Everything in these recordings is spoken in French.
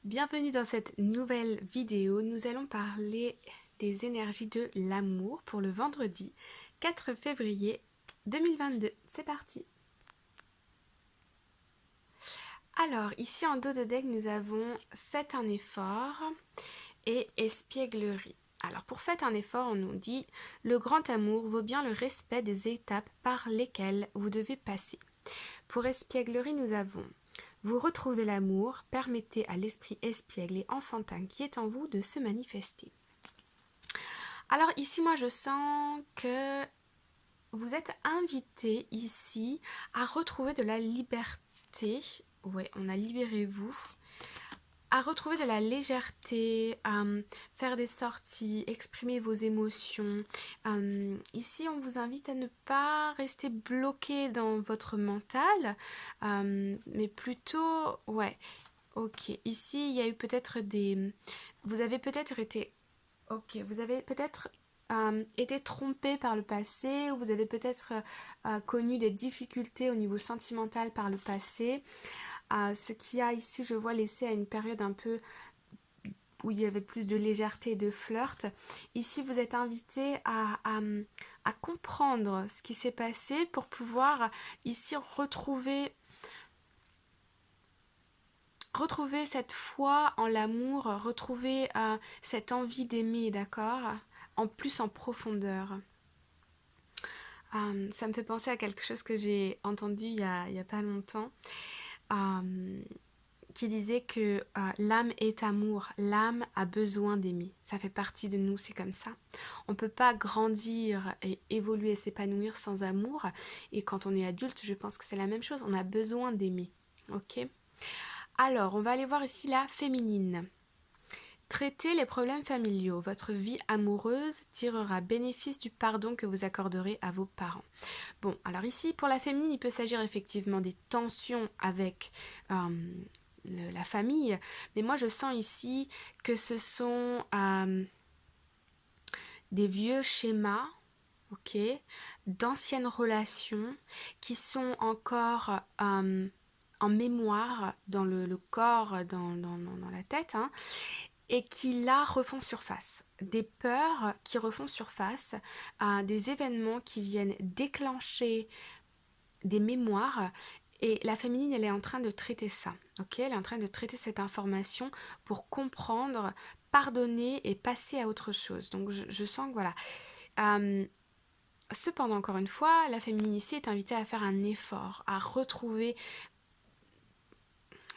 Bienvenue dans cette nouvelle vidéo. Nous allons parler des énergies de l'amour pour le vendredi 4 février 2022. C'est parti. Alors, ici en dos de deck, nous avons Faites un effort et Espièglerie. Alors, pour Faites un effort, on nous dit le grand amour vaut bien le respect des étapes par lesquelles vous devez passer. Pour Espièglerie, nous avons vous retrouvez l'amour, permettez à l'esprit espiègle et enfantin qui est en vous de se manifester. Alors ici, moi je sens que vous êtes invité ici à retrouver de la liberté. Ouais, on a libéré vous. À retrouver de la légèreté, à faire des sorties, exprimer vos émotions. Ici, on vous invite à ne pas rester bloqué dans votre mental, mais plutôt, ouais, ok. Ici, il y a eu peut-être des... Vous avez peut-être été... Ok, vous avez peut-être été trompé par le passé, ou vous avez peut-être connu des difficultés au niveau sentimental par le passé. Ce qui a ici, je vois, laissé à une période un peu où il y avait plus de légèreté et de flirt. Ici, vous êtes invité à comprendre ce qui s'est passé pour pouvoir ici retrouver cette foi en l'amour, retrouver cette envie d'aimer, d'accord? En plus en profondeur. Ça me fait penser à quelque chose que j'ai entendu il y a pas longtemps. Qui disait que l'âme est amour, l'âme a besoin d'aimer. Ça fait partie de nous, c'est comme ça. On ne peut pas grandir et évoluer, s'épanouir sans amour. Et quand on est adulte, je pense que c'est la même chose. On a besoin d'aimer. Ok? Alors, on va aller voir ici la féminine. Traitez les problèmes familiaux. Votre vie amoureuse tirera bénéfice du pardon que vous accorderez à vos parents. Bon, alors ici, pour la féminine, il peut s'agir effectivement des tensions avec la famille, mais moi je sens ici que ce sont des vieux schémas, ok, d'anciennes relations qui sont encore en mémoire dans le corps, dans la tête, hein, et qui là refont surface. Des peurs qui refont surface, des événements qui viennent déclencher des mémoires. Et la féminine, elle est en train de traiter ça, ok? Elle est en train de traiter cette information pour comprendre, pardonner et passer à autre chose. Donc je sens que voilà. Cependant, encore une fois, la féminine ici est invitée à faire un effort, à retrouver,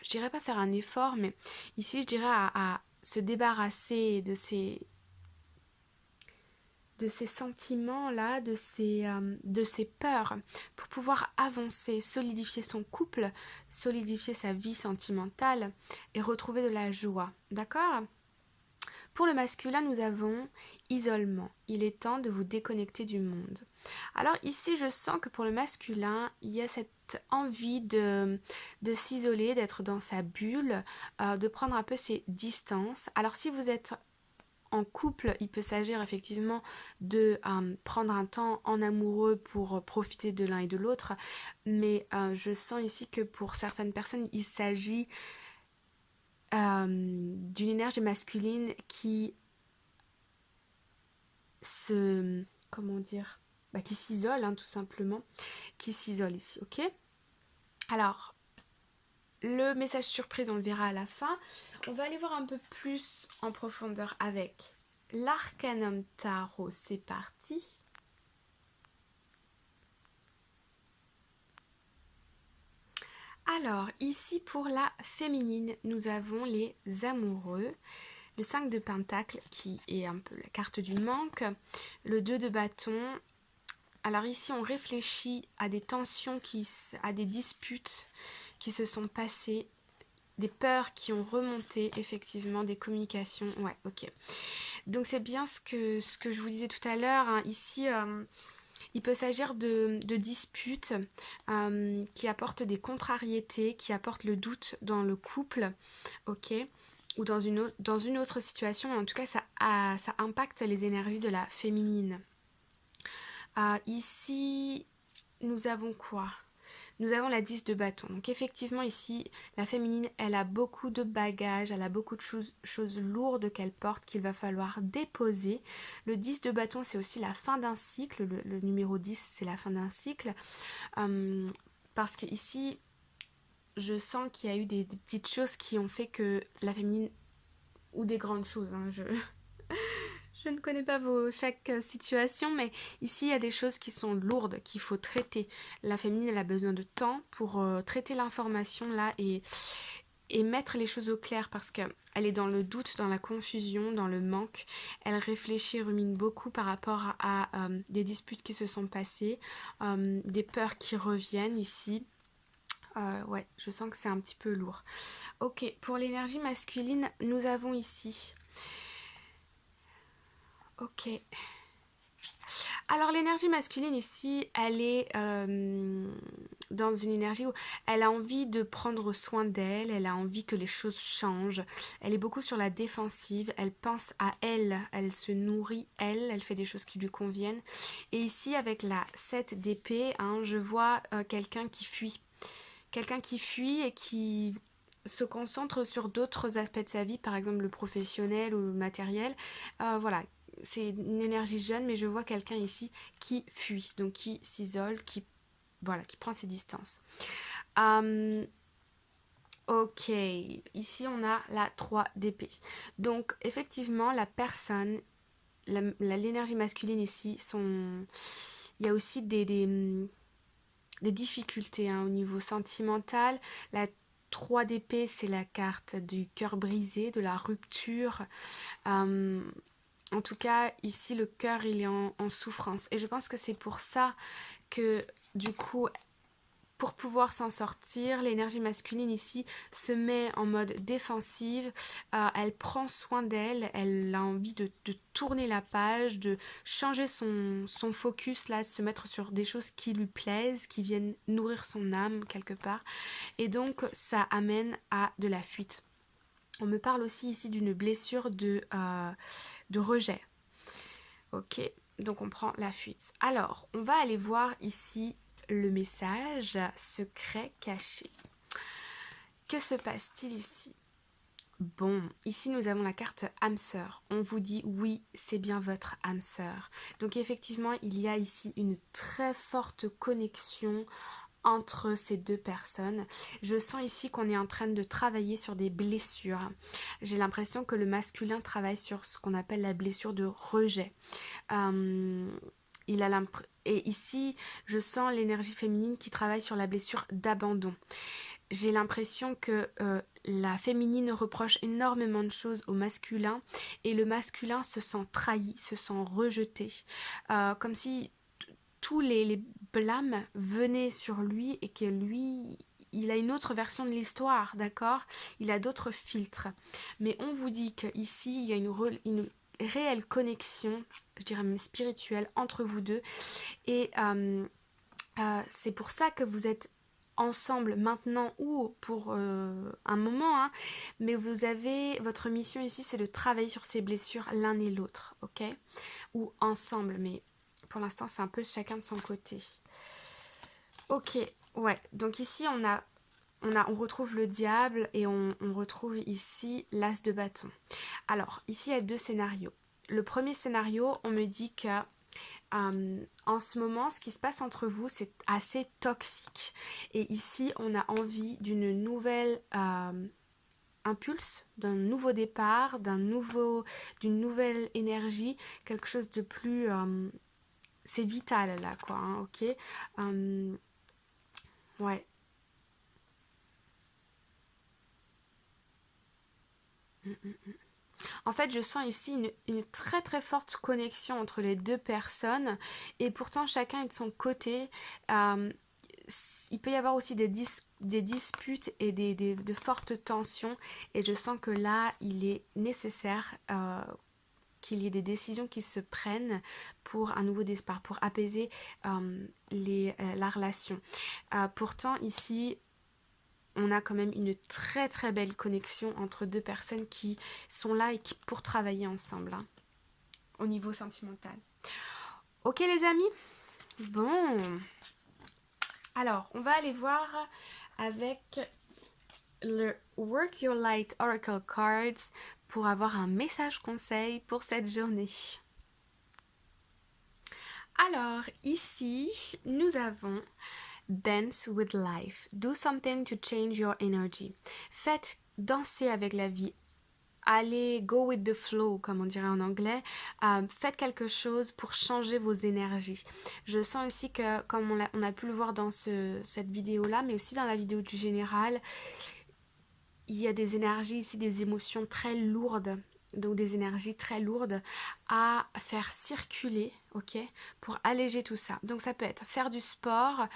je dirais pas faire un effort, mais ici je dirais à se débarrasser de ces sentiments-là, de ces peurs, pour pouvoir avancer, solidifier son couple, solidifier sa vie sentimentale et retrouver de la joie. D'accord ? Pour le masculin, nous avons isolement. Il est temps de vous déconnecter du monde. Alors ici, je sens que pour le masculin, il y a cette envie de s'isoler, d'être dans sa bulle, de prendre un peu ses distances. Alors si vous êtes en couple, il peut s'agir effectivement de prendre un temps en amoureux pour profiter de l'un et de l'autre, mais je sens ici que pour certaines personnes, il s'agit d'une énergie masculine qui comment dire, qui s'isole, hein, tout simplement, qui s'isole ici, ok? Alors, le message surprise, on le verra à la fin. On va aller voir un peu plus en profondeur avec l'Arcanum Tarot, c'est parti. Alors, ici pour la féminine, nous avons les amoureux, le 5 de Pentacle qui est un peu la carte du manque, le 2 de bâton. Alors ici, on réfléchit à des tensions, à des disputes qui se sont passées, des peurs qui ont remonté, effectivement, des communications. Ouais, ok. Donc c'est bien ce que je vous disais tout à l'heure, hein. Ici, il peut s'agir de disputes qui apportent des contrariétés, qui apportent le doute dans le couple, ok, ou dans une autre situation. En tout cas, ça impacte les énergies de la féminine. Ici, nous avons quoi? nous avons la 10 de bâton. Donc effectivement ici, la féminine, elle a beaucoup de bagages, elle a beaucoup de choses lourdes qu'elle porte qu'il va falloir déposer. Le 10 de bâton, c'est aussi la fin d'un cycle. Le numéro 10, c'est la fin d'un cycle. Parce que ici, je sens qu'il y a eu des petites choses qui ont fait que la féminine, ou des grandes choses, hein, je ne connais pas chaque situation, mais ici il y a des choses qui sont lourdes, qu'il faut traiter. La féminine, elle a besoin de temps pour traiter l'information là et mettre les choses au clair parce qu'elle est dans le doute, dans la confusion, dans le manque. Elle réfléchit, rumine beaucoup par rapport à des disputes qui se sont passées, des peurs qui reviennent ici. Ouais, je sens que c'est un petit peu lourd. Ok, pour l'énergie masculine, nous avons ici... Ok. Alors l'énergie masculine ici, elle est dans une énergie où elle a envie de prendre soin d'elle, elle a envie que les choses changent, elle est beaucoup sur la défensive, elle pense à elle, elle se nourrit elle fait des choses qui lui conviennent. Et ici avec la 7 d'épée, hein, je vois quelqu'un qui fuit. Quelqu'un qui fuit et qui se concentre sur d'autres aspects de sa vie, par exemple le professionnel ou le matériel. Voilà, c'est une énergie jeune, mais je vois quelqu'un ici qui fuit, donc qui s'isole, voilà, qui prend ses distances. Ok, ici on a la 3 d'épée. Donc effectivement, la personne, l'énergie masculine ici, il y a aussi des difficultés hein, au niveau sentimental. La 3 d'épée, c'est la carte du cœur brisé, de la rupture. En tout cas, ici, le cœur, il est en souffrance. Et je pense que c'est pour ça que, du coup, pour pouvoir s'en sortir, l'énergie masculine ici se met en mode défensive, elle prend soin d'elle, elle a envie de tourner la page, de changer son focus, là, se mettre sur des choses qui lui plaisent, qui viennent nourrir son âme quelque part. Et donc, ça amène à de la fuite. On me parle aussi ici d'une blessure de rejet. Ok, donc on prend la fuite. Alors, on va aller voir ici le message secret caché. Que se passe-t-il ici? Bon, ici nous avons la carte âme sœur. On vous dit oui, c'est bien votre âme sœur. Donc effectivement, il y a ici une très forte connexion entre ces deux personnes. Je sens ici qu'on est en train de travailler sur des blessures. J'ai l'impression que le masculin travaille sur ce qu'on appelle la blessure de rejet. Et ici, je sens l'énergie féminine qui travaille sur la blessure d'abandon. J'ai l'impression que la féminine reproche énormément de choses au masculin et le masculin se sent trahi, se sent rejeté. Comme si tous les blâmes venaient sur lui et que lui, il a une autre version de l'histoire, d'accord? Il a d'autres filtres. Mais on vous dit qu'ici, il y a une réelle connexion, je dirais même spirituelle, entre vous deux. Et c'est pour ça que vous êtes ensemble maintenant ou pour un moment, hein, mais votre mission ici, c'est de travailler sur ces blessures l'un et l'autre, ok? Ou ensemble, mais pour l'instant, c'est un peu chacun de son côté. Ok, ouais, donc ici, on retrouve le diable et on retrouve ici l'as de bâton. Alors, ici, il y a deux scénarios. Le premier scénario, on me dit que en ce moment, ce qui se passe entre vous, c'est assez toxique. Et ici, on a envie d'une nouvelle impulse, d'un nouveau départ, d'une nouvelle énergie, quelque chose de plus... c'est vital là, quoi, hein, ok. Ouais. En fait, je sens ici une très très forte connexion entre les deux personnes et pourtant chacun est de son côté. Il peut y avoir aussi des disputes et de fortes tensions et je sens que là, il est nécessaire qu'il y ait des décisions qui se prennent pour un nouveau départ, pour apaiser la relation. Pourtant, ici, on a quand même une très très belle connexion entre deux personnes qui sont là et pour travailler ensemble, hein, au niveau sentimental. Ok les amis? Bon, Alors, on va aller voir avec le Work Your Light Oracle Cards pour avoir un message conseil pour cette journée. Alors, ici, nous avons Dance with life. Do something to change your energy. Faites danser avec la vie. Allez, go with the flow, comme on dirait en anglais. Faites quelque chose pour changer vos énergies. Je sens aussi que, comme on a pu le voir dans cette vidéo-là, mais aussi dans la vidéo du général, il y a des énergies ici, des émotions très lourdes, donc des énergies très lourdes à faire circuler, ok, pour alléger tout ça. Donc ça peut être faire du sport,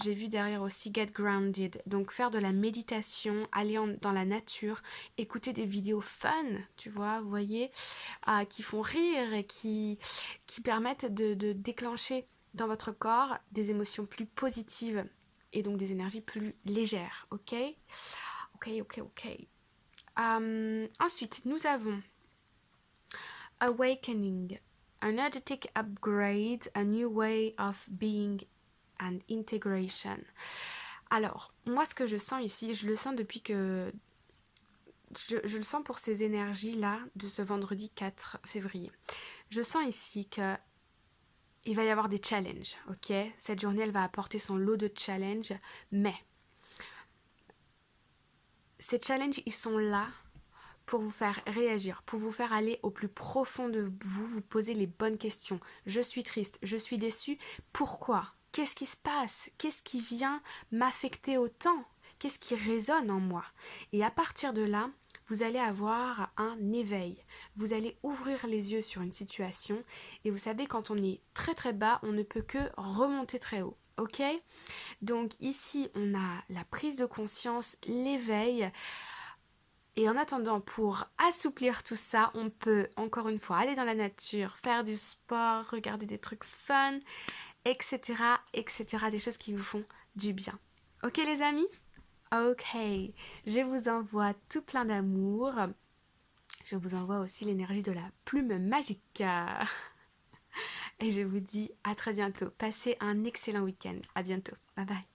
j'ai vu derrière aussi get grounded, donc faire de la méditation, aller dans la nature, écouter des vidéos fun, tu vois, vous voyez, qui font rire et qui permettent de déclencher dans votre corps des émotions plus positives et donc des énergies plus légères, ok. Ok. Ensuite, nous avons Awakening, Energetic Upgrade, A New Way of Being and Integration. Alors, moi ce que je sens ici, je le sens depuis que... Je le sens pour ces énergies-là de ce vendredi 4 février. Je sens ici que il va y avoir des challenges, ok. Cette journée, elle va apporter son lot de challenges, mais ces challenges, ils sont là pour vous faire réagir, pour vous faire aller au plus profond de vous, vous poser les bonnes questions. Je suis triste, je suis déçue, pourquoi? Qu'est-ce qui se passe? Qu'est-ce qui vient m'affecter autant? Qu'est-ce qui résonne en moi? Et à partir de là, vous allez avoir un éveil. Vous allez ouvrir les yeux sur une situation et vous savez, quand on est très très bas, on ne peut que remonter très haut. Ok? Donc ici, on a la prise de conscience, l'éveil. Et en attendant, pour assouplir tout ça, on peut encore une fois aller dans la nature, faire du sport, regarder des trucs fun, etc., etc., des choses qui vous font du bien. Ok les amis? Ok, je vous envoie tout plein d'amour. Je vous envoie aussi l'énergie de la plume magique. Et je vous dis à très bientôt. Passez un excellent week-end. À bientôt. Bye bye.